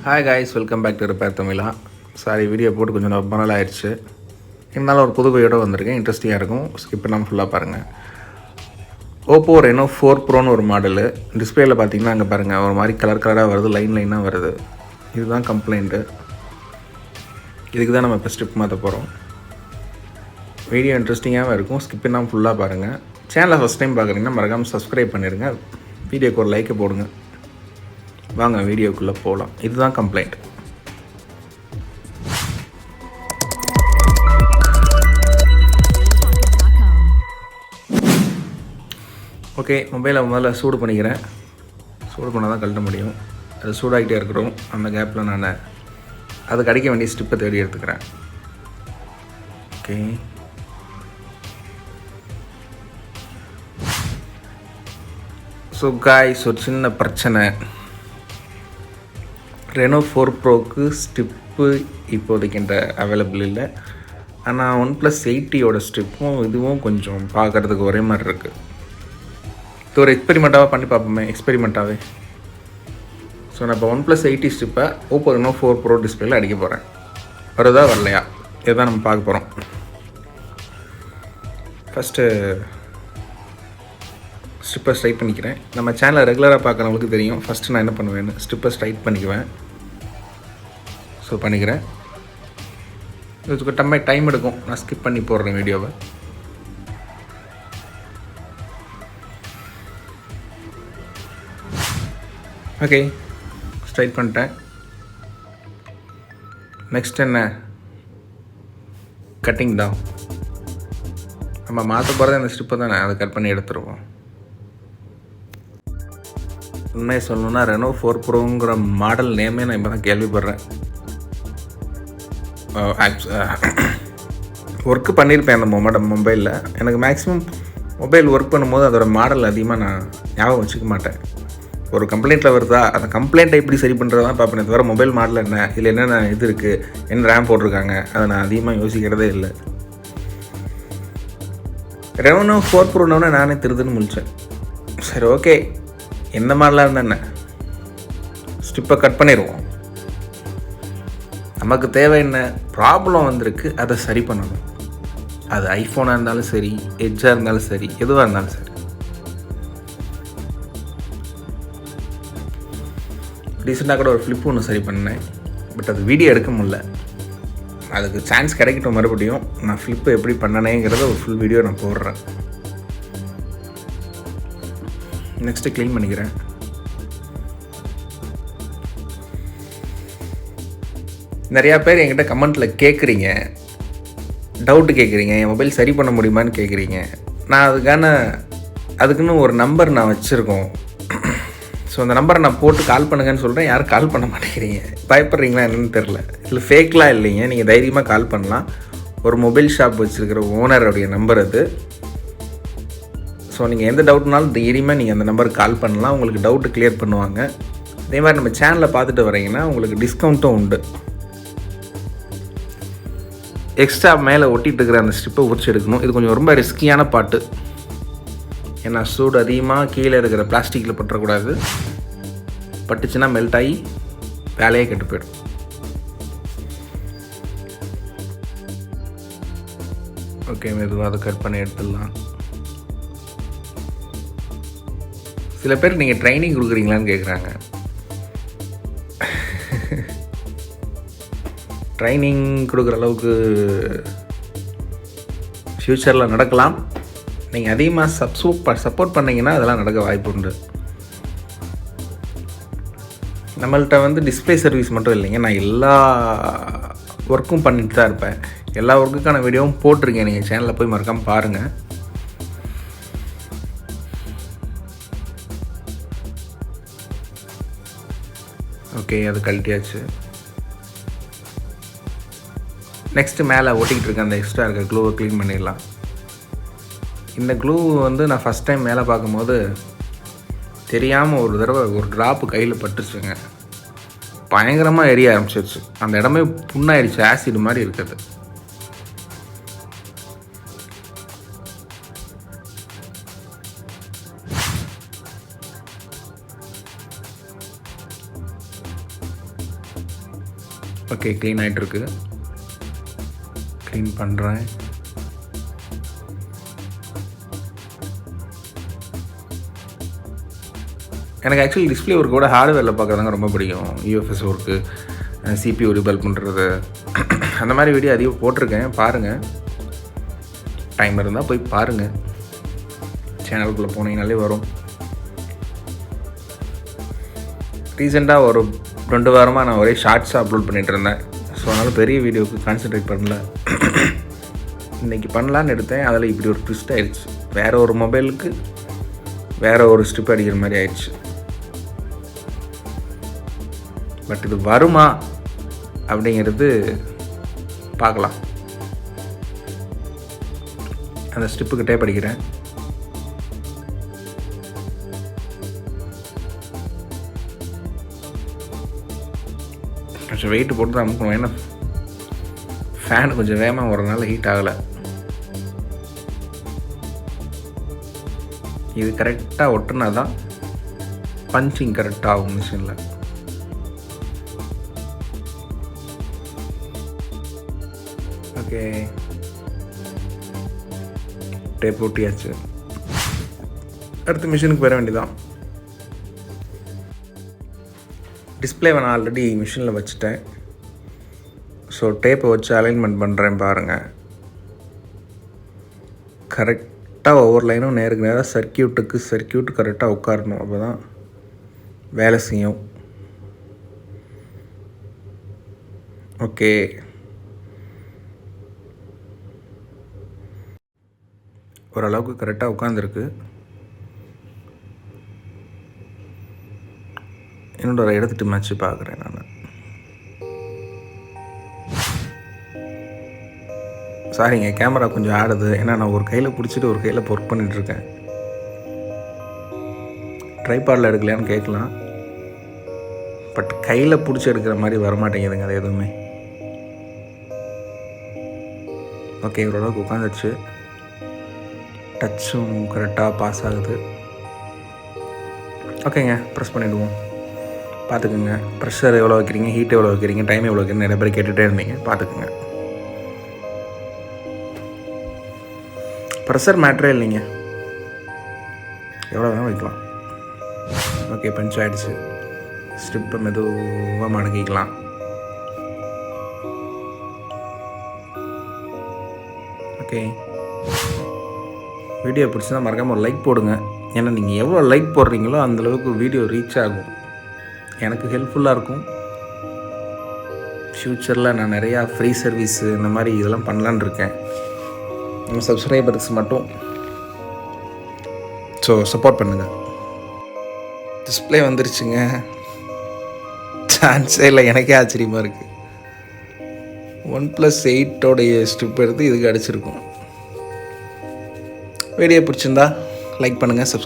Hi guys, welcome back to repair Tamizha. Sorry, video போட்டு கொஞ்சம் ரொம்ப நாள் ஆயிடுச்சு. இருந்தாலும் ஒரு புது வீடியோட வந்திருக்கேன். இன்ட்ரெஸ்டிங்காக இருக்கும், ஸ்கிப் பண்ணாமல் ஃபுல்லாக பாருங்கள். OPPO RENO 4proன்னு ஒரு மாடலு. டிஸ்பிளேயில் பார்த்தீங்கன்னா அங்கே பாருங்கள், ஒரு மாதிரி கலராக வருது, லைனாக வருது. இதுதான் கம்ப்ளைண்ட்டு. இதுக்கு தான் நம்ம இப்போ ஸ்ட்ரிப் மாற்ற போகிறோம். வீடியோ இன்ட்ரெஸ்டிங்காகவும் இருக்கும், ஸ்கிப் பண்ணாமல் ஃபுல்லாக பாருங்கள். சேனலை ஃபஸ்ட் டைம் பார்க்குறீங்கன்னா மறக்காமல் சப்ஸ்கிரைப் பண்ணிடுங்க. வீடியோக்கு ஒரு லைக்கை போடுங்க. வாங்க வீடியோக்குள்ளே போகலாம். இதுதான் கம்ப்ளைண்ட். ஓகே, மொபைலை முதல்ல சூடு பண்ணிக்கிறேன். சூடு பண்ணால் தான் கழட்ட முடியும். அது சூடாகிட்டே இருக்கட்டும். அந்த கேப்பில் நான் அதுக்கு அடிக்க வேண்டிய ஸ்டிப்பை தேடி எடுத்துக்கிறேன். ஓகே, ஸோ காய்ஸ், ஒரு சின்ன பிரச்சனை. ரெனோ 4ப்ரோக்கு ஸ்டிப்பு இப்போதைக்கு என்கிட்ட அவைலபிள் இல்லை. ஆனால் OnePlus 80யோட ஸ்டிப்பும் இதுவும் கொஞ்சம் பார்க்குறதுக்கு ஒரே மாதிரி இருக்குது. இது ஒரு எக்ஸ்பெரிமெண்ட்டாக பண்ணி பார்ப்போமே, எக்ஸ்பெரிமெண்ட்டாகவே. ஸோ நான் இப்போ OnePlus 80 ஸ்டிப்பை OPPO RENO 4pro டிஸ்பிளேயில் அடிக்க போகிறேன். வருதா வரலையா, இதுதான் நம்ம பார்க்க போகிறோம். ஃபஸ்ட்டு ஸ்ட்ரிப்பை ஸ்ட்ரைட் பண்ணிக்கிறேன். நம்ம சேனலை ரெகுலராக பார்க்குறவங்களுக்கு தெரியும் ஃபஸ்ட்டு நான் என்ன பண்ணுவேன்னு. ஸ்ட்ரிப்பை ஸ்ட்ரைட் பண்ணிக்குவேன். ஸோ பண்ணிக்கிறேன். இதுக்கு டைம் எடுக்கும், நான் ஸ்கிப் பண்ணி போடுறேன் வீடியோவை. ஓகே, ஸ்ட்ரைட் பண்ணிட்டேன். நெக்ஸ்ட் என்ன, கட்டிங் தான். நம்ம மாற்ற போகிறது அந்த ஸ்ட்ரிப்பை தானே, அதை கட் பண்ணி எடுத்துருவோம். உண்மையை சொல்லணுன்னா ரெனோ 4ப்ரோங்கிற மாடல் நேமே நான் இப்போ தான் கேள்விப்படுறேன். ஒர்க்கு பண்ணியிருப்பேன் அந்த மொபைலில். எனக்கு மேக்ஸிமம் மொபைல் ஒர்க் பண்ணும்போது அதோடய மாடல் அதிகமாக நான் ஞாபகம் வச்சுக்க மாட்டேன். ஒரு கம்ப்ளைண்ட்டில் வருதா, அந்த கம்ப்ளைண்ட்டை எப்படி சரி பண்ணுறதா பார்ப்பேனே தவிர மொபைல் மாடல் என்ன, இதில் என்னென்ன இது இருக்குது, என்ன ரேம் போட்டிருக்காங்க, அதை நான் அதிகமாக யோசிக்கிறதே இல்லை. ரெனோ 4ப்ரோனோடனே நானே திருதுன்னு முடித்தேன். சரி, ஓகே, என்ன மாதிரிலாம் இருந்தால் என்ன, ஸ்டிப்பை கட் பண்ணிடுவோம். நமக்கு தேவை என்ன, ப்ராப்ளம் வந்திருக்கு, அதை சரி பண்ணணும். அது ஐஃபோனாக இருந்தாலும் சரி, எட்ஜாக இருந்தாலும் சரி, எதுவாக இருந்தாலும் சரி. ரீசெண்டாக கூட ஒரு ஃப்ளிப் ஒன்று சரி பண்ணேன். பட் அது வீடியோ எடுக்க முடியல. அதுக்கு சான்ஸ் கிடைக்கட்டும். மறுபடியும் நான் ஃப்ளிப்பு எப்படி பண்ணனேங்கிறத ஒரு ஃபுல் வீடியோ நான் போடுறேன். நெக்ஸ்ட்டு க்ளீன் பண்ணிக்கிறேன். நிறையா பேர் என்கிட்ட கமெண்ட்டில் கேட்குறீங்க, டவுட்டு கேட்குறீங்க, என் மொபைல் சரி பண்ண முடியுமான்னு கேட்குறீங்க. நான் அதுக்குன்னு ஒரு நம்பர் நான் வச்சுருக்கோம். ஸோ அந்த நம்பரை நான் போட்டு கால் பண்ணுங்கன்னு சொல்கிறேன். யாரும் கால் பண்ண மாட்டேங்கிறீங்க. பயப்படுறீங்களா என்னன்னு தெரில. இதில் ஃபேக்லாம் இல்லைங்க, நீங்கள் தைரியமாக கால் பண்ணலாம். ஒரு மொபைல் ஷாப் வச்சுருக்கிற ஓனருடைய நம்பர் அது. ஸோ நீங்கள் எந்த டவுட்னாலும் தைரியமாக நீங்கள் அந்த நம்பருக்கு கால் பண்ணலாம். உங்களுக்கு டவுட்டு கிளியர் பண்ணுவாங்க. அதே மாதிரி நம்ம சேனலை பார்த்துட்டு வரீங்கன்னா உங்களுக்கு டிஸ்கவுண்ட்டும் உண்டு. எக்ஸ்ட்ரா மேலே ஒட்டிகிட்டு இருக்கிற அந்த ஸ்ட்ரிப்பை உரிச்சு எடுக்கணும். இது கொஞ்சம் ரொம்ப ரிஸ்கியான பாட்டு. ஏன்னா சூடு அதிகமாக கீழே இருக்கிற பிளாஸ்டிக்கில் பற்றக்கூடாது. பட்டுச்சுன்னா மெல்ட் ஆகி வேலையே கெட்டு போயிடும். ஓகே, மெதுவாக அதை கட் பண்ணி எடுத்துடலாம். சில பேர் நீங்கள் ட்ரைனிங் கொடுக்குறீங்களான்னு கேட்குறாங்க. ட்ரைனிங் கொடுக்குற அளவுக்கு ஃப்யூச்சரில் நடக்கலாம். நீங்கள் அதிகமாக சப்போர்ட் பண்ணிங்கன்னா அதெல்லாம் நடக்க வாய்ப்பு உண்டு. நம்மள்கிட்ட டிஸ்பிளே சர்வீஸ் மட்டும் இல்லைங்க, நான் எல்லா ஒர்க்கும் பண்ணிட்டு தான் இருப்பேன். எல்லா ஒர்க்குக்கான வீடியோவும் போட்டிருக்கேன். நீங்கள் சேனலில் போய் மறக்காமல் பாருங்கள். ஓகே, அது கழட்டியாச்சு. நெக்ஸ்ட்டு மேலே ஒட்டிக்கிட்டு இருக்க அந்த எக்ஸ்ட்ரா இருக்க க்ளூவை க்ளீன் பண்ணிடலாம். இந்த க்ளூ நான் ஃபஸ்ட் டைம் மேலே பார்க்கும்போது தெரியாமல் ஒரு தடவை ஒரு ட்ராப்பு கையில் பட்டுச்சுங்க. பயங்கரமாக எரிய ஆரம்பிச்சிருச்சு. அந்த இடமே புண்ணாயிடுச்சு, ஆசிட் மாதிரி இருக்குது. ஓகே, க்ளீன் ஆகிட்டுருக்கு. க்ளீன் பண்ணுறேன். எனக்கு ஆக்சுவலி டிஸ்பிளே ஒர்க்கு கூட ஹார்ட்வேரில் பார்க்குறதாங்க ரொம்ப பிடிக்கும். யூஎஃப்எஸ் ஒர்க்கு, சிபியூ ரிபல் பண்ணுறது, அந்த மாதிரி வீடியோ அதிகம் போட்டிருக்கேன். பாருங்கள், டைம் இருந்தால் போய் பாருங்கள். சேனலுக்குள்ளே போனீங்கனாலே வரும். ரீசெண்டாக ஒரு 2 வாரமாக நான் ஒரே ஷார்ட்ஸாக அப்லோட் பண்ணிகிட்டு இருந்தேன். ஸோ அதனால் பெரிய வீடியோவுக்கு கான்சன்ட்ரேட் பண்ணல. இன்றைக்கி பண்ணலான்னு எடுத்தேன். அதில் இப்படி ஒரு ட்விஸ்ட் ஆயிடுச்சு. வேறு ஒரு மொபைலுக்கு வேறு ஒரு ஸ்ட்ரிப் அடிக்கிற மாதிரி ஆயிடுச்சு. பட் இது வருமா அப்படிங்கிறது பார்க்கலாம். அந்த ஸ்ட்ரிப்புக்கு டேப் அடிக்கிறேன். கொஞ்சம் வெயிட் போட்டு தான் அமுக்கணும். ஏன்னா ஃபேன் கொஞ்சம் வேகமாக வரதுனால ஹீட் ஆகலை. இது கரெக்டாக ஒட்டுனா தான் பஞ்சிங் கரெக்டாக ஆகும் மிஷினில். ஓகே, டேப் ஒட்டியாச்சு. அடுத்த மிஷினுக்கு வர வேண்டியதான். டிஸ்பிளேவை நான் ஆல்ரெடி மிஷினில் வச்சுட்டேன். ஸோ டேப்பை வச்சு அலைன்மெண்ட் பண்ணுறேன் பாருங்கள். கரெக்டாக ஒவ்வொரு லைனும் நேருக்கு நேராக சர்க்கியூட் கரெக்டாக உட்காரணும். அப்போ தான் வேலை செய்யும். ஓகே, ஓரளவுக்கு கரெக்டாக உட்காந்துருக்கு. என்னோட எடுத்துட்டு மேட்ச்சு பார்க்குறேன் நான். சாரிங்க, கேமரா கொஞ்சம் ஆடுது. ஏன்னா நான் ஒரு கையில் பிடிச்சிட்டு ஒரு கையில் ஒர்க் பண்ணிகிட்ருக்கேன். ட்ரைபாடில் எடுக்கலையான்னு கேட்கலாம். பட் கையில் பிடிச்சி எடுக்கிற மாதிரி வரமாட்டேங்குதுங்க அது எதுவுமே. ஓகே, ஓரளவுக்கு உட்காந்துருச்சு. டச்சும் கரெக்டாக பாஸ் ஆகுது. ஓகேங்க, ப்ரெஸ் பண்ணிவிடுவோம். பார்த்துக்குங்க, ப்ரெஷர் எவ்வளோ வைக்கிறீங்க, ஹீட் எவ்வளோ வைக்கிறீங்க, டைம் எவ்வளோ வைக்கிறீங்க, நிறைய பேர் கேட்டுகிட்டே இருந்தீங்க. பார்த்துக்குங்க, ப்ரெஷர் மேட்ரே இல்லைங்க, எவ்வளோ வேணால் வைக்கலாம். ஓகே, பஞ்ச் ஆகிடுச்சு. ஸ்ட்ரிப்பை மெதுவாக மடக்கிக்கலாம். ஓகே, வீடியோ பிடிச்சா மறக்காமல் ஒரு லைக் போடுங்க. ஏன்னா நீங்கள் எவ்வளோ லைக் போடுறீங்களோ அந்தளவுக்கு வீடியோ ரீச் ஆகும், எனக்கு ஹெல்ப்ஃபுல்லாக இருக்கும். ஃப்யூச்சரில் நான் நிறையா ஃப்ரீ சர்வீஸு இந்த மாதிரி இதெல்லாம் பண்ணலான்னு இருக்கேன். நம்ம சப்ஸ்கிரைபர்ஸ் மட்டும் ஸோ சப்போர்ட் பண்ணுங்கள். டிஸ்பிளே வந்துருச்சுங்க. சான்ஸே இல்லை, எனக்கே ஆச்சரியமாக இருக்குது. OnePlus 8 ஸ்ட்ரிப் எடுத்து இதுக்கு அடிச்சிருக்கோம். வீடியோ பிடிச்சிருந்தா லைக் பண்ணுங்கள், சப்ஸ்கிரைப்